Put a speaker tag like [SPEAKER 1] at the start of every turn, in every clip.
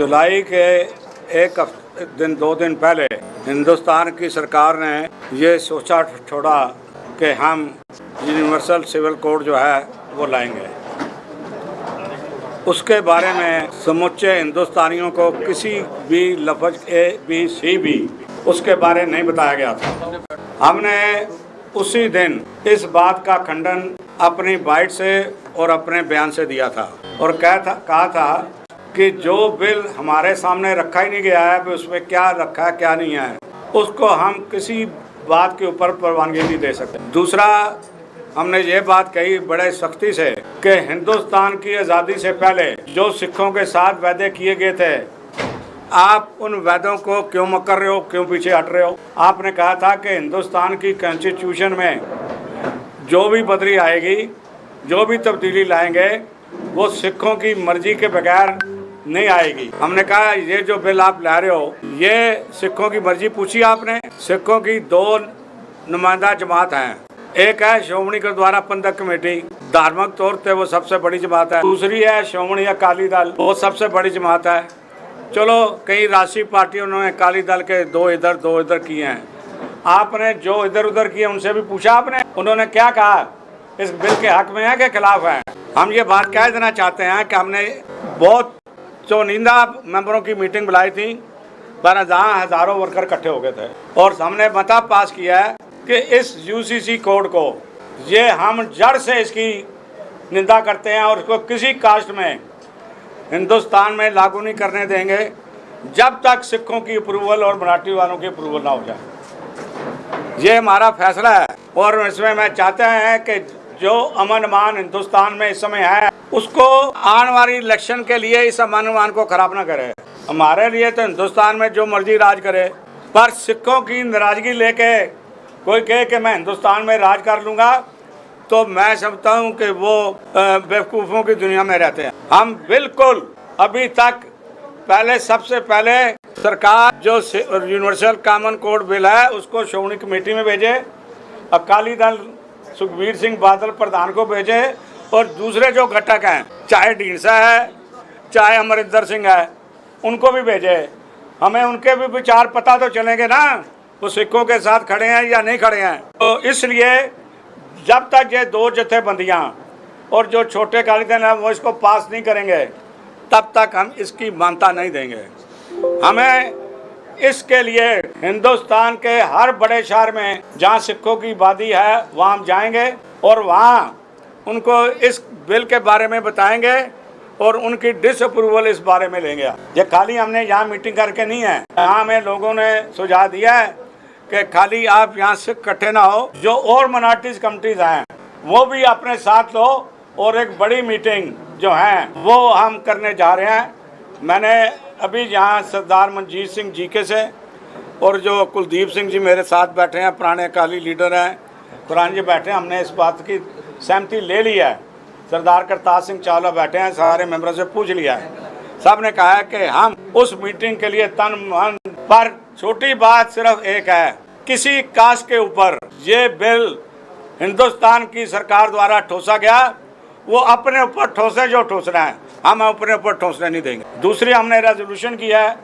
[SPEAKER 1] जुलाई के एक दिन 2 दिन पहले हिंदुस्तान की सरकार ने ये सोचा छोड़ा कि हम यूनिवर्सल सिविल कोड जो है वो लाएंगे। उसके बारे में समूचे हिंदुस्तानियों को किसी भी लफ्ज़ ABC उसके बारे नहीं बताया गया था। हमने उसी दिन इस बात का खंडन अपनी बाइट से और अपने बयान से दिया था और कहा था कि जो बिल हमारे सामने रखा ही नहीं गया है कि उसमें क्या रखा है क्या नहीं है, उसको हम किसी बात के ऊपर परवानगी नहीं दे सकते। दूसरा, हमने ये बात कही बड़े सख्ती से कि हिंदुस्तान की आज़ादी से पहले जो सिखों के साथ वादे किए गए थे, आप उन वादों को क्यों मकर रहे हो, क्यों पीछे हट रहे हो। आपने कहा था कि हिंदुस्तान की कॉन्स्टिट्यूशन में जो भी बदली आएगी, जो भी तब्दीली लाएंगे, वो सिखों की मर्जी के बगैर नहीं आएगी। हमने कहा ये जो बिल आप ला रहे हो, ये सिखों की मर्जी पूछी आपने। सिखों की 2 नुमाइंदा जमात हैं, एक है श्रोमणी गुरुद्वारा प्रबंधक कमेटी, धार्मिक तौर पे वो सबसे बड़ी जमात है। दूसरी है श्रोमणी अकाली दल, वो सबसे बड़ी जमात है। चलो, कई राष्ट्रीय पार्टियों ने अकाली दल के 2 इधर किए हैं। आपने जो इधर उधर किए उनसे भी पूछा आपने, उन्होंने क्या कहा, इस बिल के हक में है कि खिलाफ है। हम ये बात कह देना चाहते हैं कि हमने बहुत चुनिंदा मेंबरों की मीटिंग बुलाई थी, पर जहाँ हज़ारों वर्कर इकट्ठे हो गए थे और हमने मता पास किया है कि इस UCC कोड को ये हम जड़ से इसकी निंदा करते हैं और इसको किसी कास्ट में हिंदुस्तान में लागू नहीं करने देंगे जब तक सिखों की अप्रूवल और मराठी वालों की अप्रूवल ना हो जाए। ये हमारा फैसला है और इसमें मैं चाहते हैं कि जो अमन अमान हिंदुस्तान में इस समय है, उसको आने वाली इलेक्शन के लिए इस अमन अमान को खराब ना करे। हमारे लिए तो हिंदुस्तान में जो मर्जी राज करे, पर सिखों की नाराजगी लेके कोई कहे कि मैं हिंदुस्तान में राज कर लूँगा, तो मैं समझता हूँ कि वो बेवकूफ़ों की दुनिया में रहते हैं। हम बिल्कुल अभी तक सबसे पहले सरकार जो यूनिवर्सल कॉमन कोड बिल है उसको श्रोमणी कमेटी में भेजे, अकाली दल सुखबीर सिंह बादल प्रधान को भेजे और दूसरे जो घटक हैं, चाहे ढींडसा है चाहे अमरिंदर सिंह है, उनको भी भेजे। हमें उनके भी विचार पता तो चलेंगे ना, वो सिखों के साथ खड़े हैं या नहीं खड़े हैं। तो इसलिए जब तक ये 2 जथेबंदियाँ और जो छोटे अकाली दल हैं वो इसको पास नहीं करेंगे, तब तक हम इसकी मान्यता नहीं देंगे। हमें इसके लिए हिंदुस्तान के हर बड़े शहर में जहाँ सिखों की आबादी है वहाँ हम जाएंगे और वहाँ उनको इस बिल के बारे में बताएंगे और उनकी डिसअप्रूवल इस बारे में लेंगे। ये खाली हमने यहाँ मीटिंग करके नहीं है, यहाँ हमें लोगों ने सुझाव दिया है कि खाली आप यहाँ से इकट्ठे ना हो, जो और माइनॉरिटीज कमिटीज हैं वो भी अपने साथ लो और एक बड़ी मीटिंग जो है वो हम करने जा रहे हैं। मैंने अभी यहाँ सरदार मनजीत सिंह जीके से और जो कुलदीप सिंह जी मेरे साथ बैठे हैं, पुराने अकाली लीडर हैं, कुरान जी बैठे हैं, हमने इस बात की सहमति ले ली है। सरदार करतार सिंह चावला बैठे हैं, सारे मेंबरों से पूछ लिया है। सब ने कहा है कि हम उस मीटिंग के लिए तन मन, पर छोटी बात सिर्फ एक है, किसी कास्ट के ऊपर ये बिल हिंदुस्तान की सरकार द्वारा ठोसा गया, वो अपने ऊपर ठोसे जो ठोसना है, हम अपने ऊपर ठोसने नहीं देंगे। दूसरी, हमने रेजोल्यूशन किया है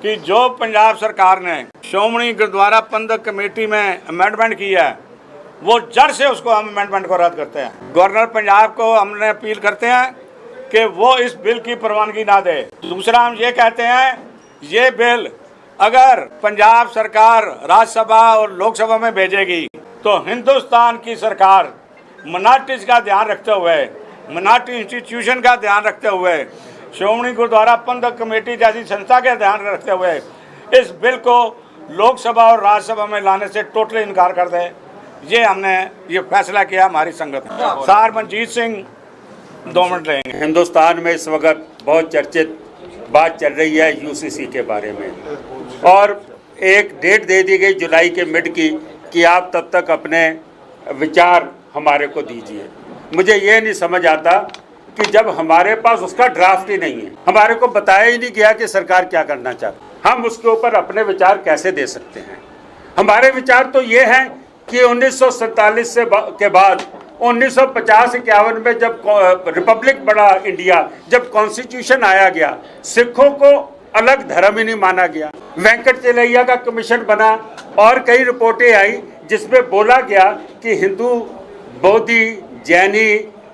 [SPEAKER 1] कि जो पंजाब सरकार ने श्रोमणी गुरुद्वारा प्रबंधक कमेटी में अमेंडमेंट किया है, वो जड़ से उसको हम अमेंडमेंट को रद्द करते हैं। गवर्नर पंजाब को हमने अपील करते हैं कि वो इस बिल की प्रवानगी ना दे। दूसरा, हम ये कहते हैं ये बिल अगर पंजाब सरकार राज्यसभा और लोकसभा में भेजेगी तो हिंदुस्तान की सरकार माइनॉरिटीज का ध्यान रखते हुए, माइनॉरिटी इंस्टीट्यूशन का ध्यान रखते हुए, श्रोमणी गुरुद्वारा प्रबंधक कमेटी जैसी संस्था का ध्यान रखते हुए इस बिल को लोकसभा और राज्यसभा में लाने से टोटली इनकार कर दे। ये हमने ये फैसला किया हमारी संगत ने। सार मनजीत सिंह 2 मिनट लेंगे।
[SPEAKER 2] हिंदुस्तान में इस वक्त बहुत चर्चित बात चल रही है UCC के बारे में और एक डेट दे दी गई जुलाई के मिड की कि आप तब तक अपने विचार हमारे को दीजिए। मुझे ये नहीं समझ आता कि जब हमारे पास उसका ड्राफ्ट ही नहीं है, हमारे को बताया ही नहीं गया कि सरकार क्या करना चाहती, हम उसके ऊपर अपने विचार कैसे दे सकते हैं। हमारे विचार तो ये हैं कि 1947 के बाद 1950-51 में जब रिपब्लिक बना इंडिया, जब कॉन्स्टिट्यूशन आया गया, सिखों को अलग धर्म ही नहीं माना गया। वेंकट चलैया का कमीशन बना और कई रिपोर्टें आई जिसमें बोला गया कि हिंदू, बौद्धी, जैनी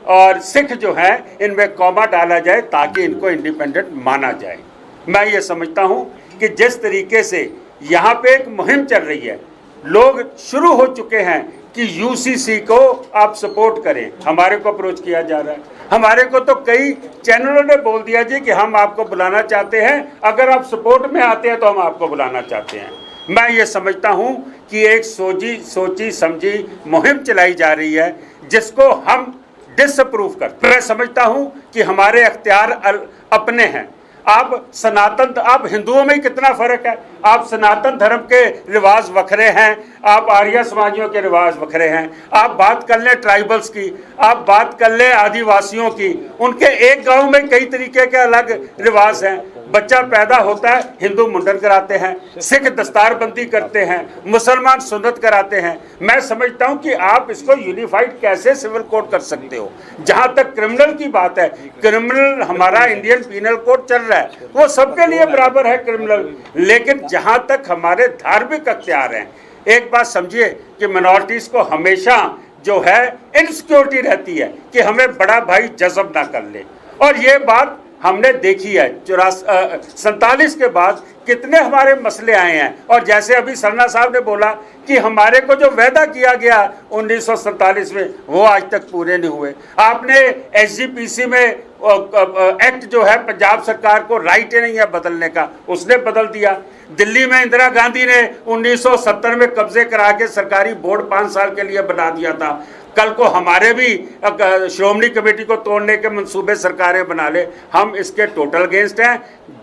[SPEAKER 2] और सिख जो हैं इनमें कॉमा डाला जाए ताकि इनको इंडिपेंडेंट माना जाए। मैं ये समझता हूँ कि जिस तरीके से यहाँ पे एक मुहिम चल रही है, लोग शुरू हो चुके हैं कि यूसीसी को आप सपोर्ट करें। हमारे को अप्रोच किया जा रहा है, हमारे को तो कई चैनलों ने बोल दिया जी कि हम आपको बुलाना चाहते हैं, अगर आप सपोर्ट में आते हैं तो हम आपको बुलाना चाहते हैं। मैं ये समझता हूँ कि एक सोची समझी मुहिम चलाई जा रही है जिसको हम डिसअप्रूव करते हैं। मैं समझता हूँ कि हमारे अख्तियार अपने हैं। आप हिंदुओं में ही कितना फर्क है, आप सनातन धर्म के रिवाज वखरे हैं, आप आर्य समाजियों के रिवाज वखरे हैं। आप बात कर लें ट्राइबल्स की, आप बात कर लें आदिवासियों की, उनके एक गांव में कई तरीके के अलग रिवाज हैं। बच्चा पैदा होता है, हिंदू मुंडन कराते हैं, सिख दस्तारबंदी करते हैं, मुसलमान सुन्नत कराते हैं। मैं समझता हूं कि आप इसको यूनिफाइड कैसे सिविल कोड कर सकते हो। जहां तक क्रिमिनल की बात है, क्रिमिनल हमारा इंडियन पीनल कोड चल रहा है, वो सबके लिए बराबर है क्रिमिनल। लेकिन जहां तक हमारे धार्मिक अख्तियार हैं, एक बात समझिए कि मिनॉरिटीज को हमेशा जो है इनसिक्योरिटी रहती है कि हमें बड़ा भाई जज़ब ना कर ले, और ये बात हमने देखी है। 47 के बाद कितने हमारे मसले आए हैं, और जैसे अभी सरना साहब ने बोला कि हमारे को जो वादा किया गया 1947 में वो आज तक पूरे नहीं हुए। आपने एसजीपीसी में एक्ट जो है पंजाब सरकार को राइट नहीं है बदलने का, उसने बदल दिया। दिल्ली में इंदिरा गांधी ने 1970 में कब्जे करा के सरकारी बोर्ड 5 साल के लिए बना दिया था। कल को हमारे भी श्रोमणी कमेटी को तोड़ने के मंसूबे सरकारें बना ले, हम इसके टोटल अगेंस्ट हैं।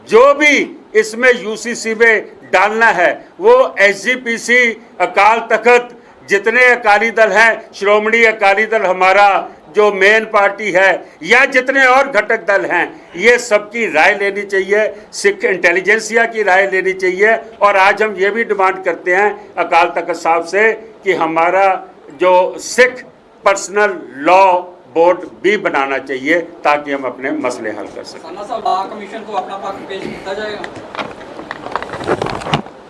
[SPEAKER 2] जो भी इसमें यूसीसी में डालना है वो एसजीपीसी, अकाल तख्त, जितने अकाली दल हैं, श्रोमणी अकाली दल हमारा जो मेन पार्टी है, या जितने और घटक दल हैं, ये सबकी राय लेनी चाहिए, सिख इंटेलिजेंसिया की राय लेनी चाहिए। और आज हम ये भी डिमांड करते हैं अकाल तख्त साहब से कि हमारा जो सिख पर्सनल लॉ बोर्ड भी बनाना चाहिए ताकि हम अपने मसले हल कर सकें।
[SPEAKER 3] कमीशन को अपना पक्ष पेश किया जाएगा।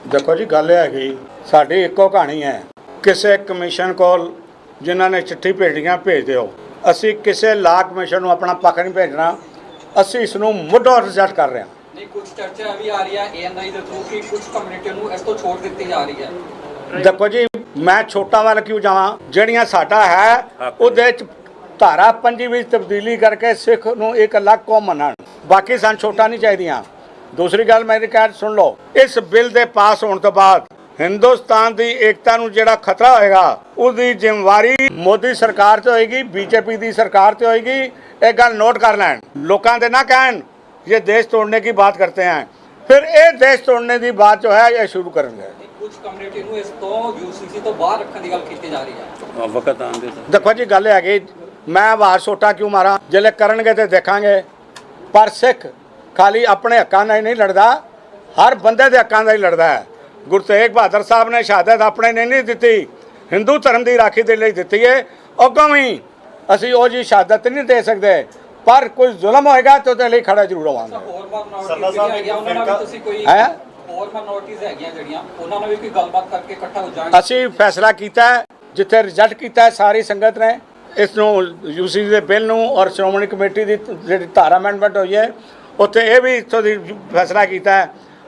[SPEAKER 1] देखो जी, गल है कि साड़ी एको कहानी है, किसी कमीशन को जिन्होंने चिट्ठी भेजियां भेज दो, असी किसी ला कमीशन को अपना पक्ष नहीं भेजना, असी इसनों मुद्दा रिजेक्ट कर रहे हैं।
[SPEAKER 3] नहीं, कुछ चर्चा भी आ रही है एएनआई के थ्रू कि कुछ कम्युनिटी को इस तो छोड़ दी जा रही है।
[SPEAKER 1] देखो जी, मैं छोटा वाला क्यों जावां, ਜਿਹੜੀਆਂ ਸਾਡਾ है ਉਹਦੇ ਚ धारा 5 ਵਿੱਚ ਤਬਦੀਲੀ ਕਰਕੇ ਸਿੱਖ ਨੂੰ ਇੱਕ ਅਲੱਗ ਕੌਮ ਮੰਨਣ, ਬਾਕੀ ਸਾਨੂੰ ਛੋਟਾ ਨਹੀਂ ਚਾਹੀਦੀਆਂ। दूसरी गल मेरी कह सुन लो, इस बिल के पास होने तो बाद हिंदुस्तान की एकता नूं जिहड़ा खतरा होएगा उसकी जिम्मेवारी मोदी सरकार ते होएगी, बीजेपी की सरकार ते होएगी। एक गल नोट कर लैन, लोगों के ना कहन ये देश तोड़ने की बात करते हैं, फिर ये देश तोड़ने की बात जो है ये शुरू करेंगे।
[SPEAKER 3] कुछ कम्युनिटी नूं इस तो यूसीसी तो बाहर रखने की गल की जा रही है।
[SPEAKER 2] वक्त आंदे
[SPEAKER 1] देखो जी, गल है मैं आवाज सोटा क्यों मारा, जिले करनगे तो देखांगे, पर सिख खाली अपने हकों का ही नहीं लड़ता, हर बंदे के हकों का ही लड़ता है। गुरु तेग बहादुर साहब ने शहादत अपने ने नहीं दी, हिंदू धर्म की राखी के लिए दी है। अगों भी असी वो जी शहादत नहीं दे सकते, पर कोई जुल्म होएगा तो उसके लिए खड़ा जरूर होवांगे। असी फैसला किया जिथे रिजल्ट किया सारी संगत ने इसनों यूसीसी के बिल नूं और श्रोमणी कमेटी की जी धारा अमेंडमेंट हुई है उत्थे ये भी इत्थों दी फैसला किया है।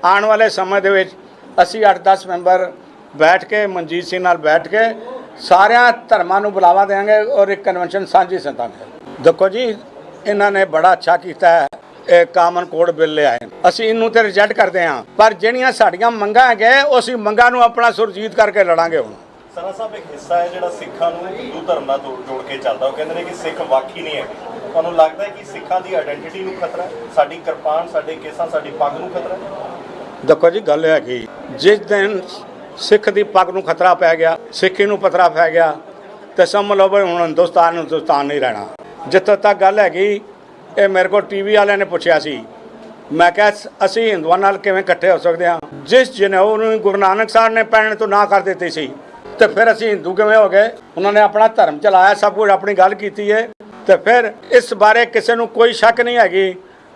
[SPEAKER 1] आने वाले समय दे विच असी 8-10 मैंबर बैठ के मनजीत सिंह नाल बैठ के सारिया धर्मां नूं बुलावा देंगे और एक कन्वेंशन सांझी सदांगे। देखो जी, इन्होंने बड़ा अच्छा किया है, एक कामन कोड बिल ले आए, असी इनू तो रिजेक्ट करते हैं, पर जिहड़ियां साडियां मंगां है उस मंगां नूं अपना सुरजीत करके लड़ांगे। हुण
[SPEAKER 4] सना साहब एक हिस्सा है जो सिखा हिंदू धर्म नाल जोड़ के चलता, वो कहते हैं कि सिख वाकी नहीं है, तुहानूं लगता है कि सिखा की आइडेंटिटी नूं खतरा है, साडी किरपान, साडे केसां, साडी पग नूं खतरा है?
[SPEAKER 1] देखो जी, गल है कि जिस दिन सिख की पग नूं खतरा पै गया, सिक्खी नूं खतरा पै गया, तो समझ लो भाई हुण हिंदुस्तान नहीं रहना। जित्थों तक गल हैगी, ये मेरे को टीवी वाले ने पूछा सी, मैं क्या असी हिंदुओं नाल किवें इकट्ठे हो सकते हैं? जिस जनेऊ नूं गुरु नानक साहब ने पहनने तो ना कर दी सी, तो फिर असी हिंदू किवें हो गए? उन्होंने अपना धर्म चलाया, सब कुछ अपनी गल की है, तो फिर इस बारे किसी को कोई शक नहीं हैगी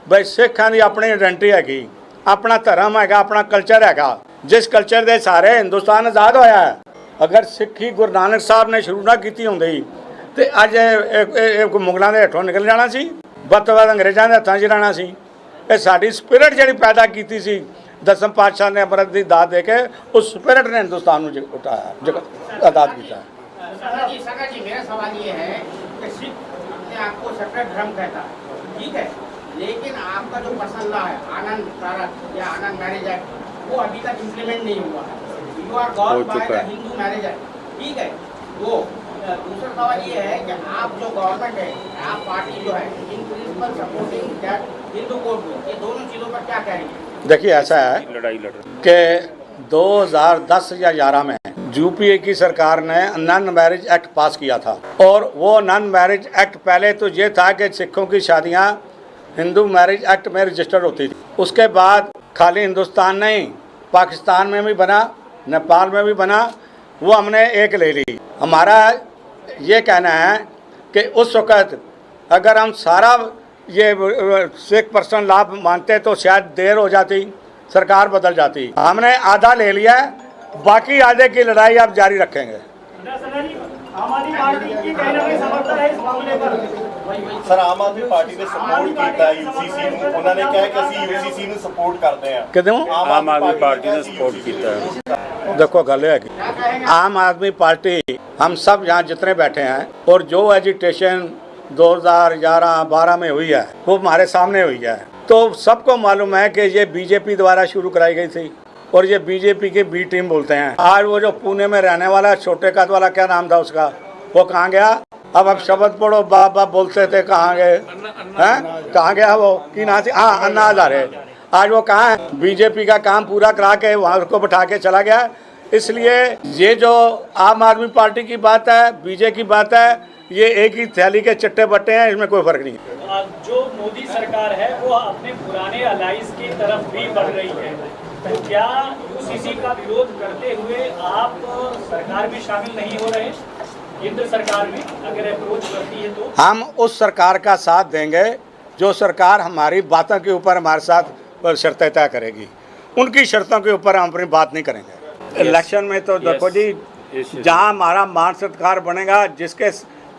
[SPEAKER 1] भाई सिखां की अपनी आइडेंटिटी हैगी। अपना धर्म है, अपना कल्चर है, जिस कल्चर के सारे हिंदुस्तान आज़ाद होया है। अगर सिक्खी गुरु नानक साहब ने शुरू ना की होंगी तो अज मुगलों के हथों निकल जाना सी, बद तो बद अंग्रेज़ों के हथों 'च रहना सी। ये साडी स्पिरिट जी पैदा की सी, दसम पातशाह ने अमृत की दात दे के, उस स्पिरिट ने हिंदुस्तान को उठाया, आज़ाद किया।
[SPEAKER 5] जी मेरा सवाल ये है कि सिख अपने आप को सेपरेट धर्म कहता है, ठीक है, लेकिन आपका जो मसला है आनंद कारक या आनंद मैरिज एक्ट वो अभी तक इम्प्लीमेंट नहीं हुआ है। You are god by the Hindu marriage act, ठीक है। वो दूसरा सवाल ये है कि आप जो गवर्नमेंट है, आप पार्टी जो है, in principle supporting that Hindu code में, ये दोनों चीज़ों पर क्या कहेंगे?
[SPEAKER 1] देखिए ऐसा है कि 2010 या 11 में यूपीए की सरकार ने नन मैरिज एक्ट पास किया था, और वो नन मैरिज एक्ट पहले तो ये था कि सिखों की शादियां हिंदू मैरिज एक्ट में रजिस्टर्ड होती थी। उसके बाद खाली हिंदुस्तान नहीं, पाकिस्तान में भी बना, नेपाल में भी बना, वो हमने एक ले ली। हमारा ये कहना है कि उस वक़्त अगर हम सारा ये सिख पर्सनल लाभ मानते तो शायद देर हो जाती, सरकार बदल जाती। हमने आधा ले लिया, बाकी आधे की लड़ाई आप जारी रखेंगे।
[SPEAKER 5] आम आदमी पार्टी की कहीं ना कहीं समर्थन है इस मामले पर।
[SPEAKER 4] ਸਰ ਆਮ ਆਦਮੀ ਪਾਰਟੀ ਨੇ ਸਪੋਰਟ ਕੀਤਾ ਯੂਸੀਸੀ ਨੂੰ, ਉਹਨਾਂ ਨੇ ਕਿਹਾ ਕਿ ਅਸੀਂ ਯੂਸੀਸੀ ਨੂੰ ਸਪੋर्ट ਕਰਦੇ ਹਾਂ।
[SPEAKER 1] ਕਿਦੋਂ
[SPEAKER 2] आम आदमी पार्टी ने सपोर्ट किया है।
[SPEAKER 1] देखो गल है कि आम आदमी पार्टी हम सब यहाँ जितने बैठे हैं, और जो एजिटेशन 2011-12 में हुई है वो हमारे सामने हुई है, तो सबको मालूम है कि ये बीजेपी द्वारा शुरू कराई गई थी, और ये बीजेपी की बी टीम बोलते हैं। आज वो जो पुणे में रहने वाला छोटे कद वाला, क्या नाम था उसका, वो कहाँ गया? अब शब्द पढ़ो, बाप बाप बोलते थे, कहाँ गए हैं? कहाँ गया वो की नाम थी? हाँ, अन्ना हजारे। आज वो कहाँ है? बीजेपी का काम पूरा करा के वहाँ उसको बैठा के चला गया। इसलिए ये जो आम आदमी पार्टी की बात है, बीजेपी की बात है, ये एक ही थैली के चट्टे बट्टे हैं, इसमें कोई फर्क नहीं है।
[SPEAKER 6] जो मोदी सरकार है वो अपने पुराने अलाइंस की तरफ भी बढ़ रही है, तो क्या यूसीसी का विरोध करते हुए आप सरकार में शामिल नहीं हो रहे? केंद्र सरकार में अगर अप्रोच करती है तो
[SPEAKER 1] हम उस सरकार का साथ देंगे जो सरकार हमारी बातों के ऊपर हमारे साथ शर्तें तय करेगी। उनकी शर्तों के ऊपर हम अपनी बात नहीं करेंगे। इलेक्शन में तो देखो जी, जहां हमारा मान सत्कार बनेगा, जिसके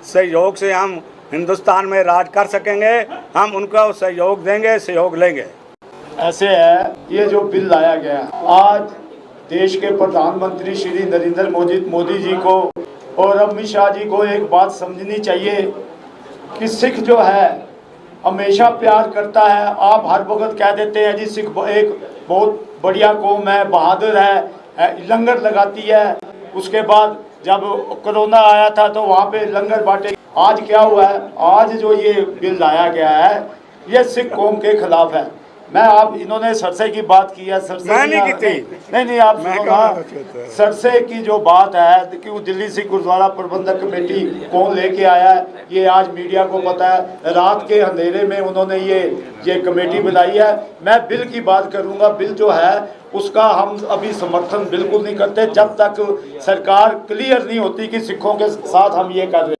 [SPEAKER 1] सहयोग से हम हिंदुस्तान में राज कर सकेंगे, हम उनका सहयोग देंगे, सहयोग लेंगे।
[SPEAKER 7] ऐसे है, ये जो बिल लाया गया, आज देश के प्रधानमंत्री श्री नरेंद्र मोदी जी को और अमित शाह जी को एक बात समझनी चाहिए कि सिख जो है हमेशा प्यार करता है। आप हर वक्त कह देते हैं जी सिख एक बहुत बढ़िया कौम है, बहादुर है, लंगर लगाती है। उसके बाद जब कोरोना आया था तो वहाँ पे लंगर बांटे। आज क्या हुआ है? आज जो ये बिल लाया गया है ये सिख कौम के खिलाफ है। मैं आप इन्होंने सरसे की बात की है, सरसे नहीं आप सरसे की जो बात है कि वो दिल्ली सिख गुरुद्वारा प्रबंधक कमेटी कौन लेके आया है, ये आज मीडिया को पता है। रात के अंधेरे में उन्होंने ये कमेटी बनाई है। मैं बिल की बात करूंगा, बिल जो है उसका हम अभी समर्थन बिल्कुल नहीं करते जब तक सरकार क्लियर नहीं होती कि सिखों के साथ हम ये कर रहे हैं।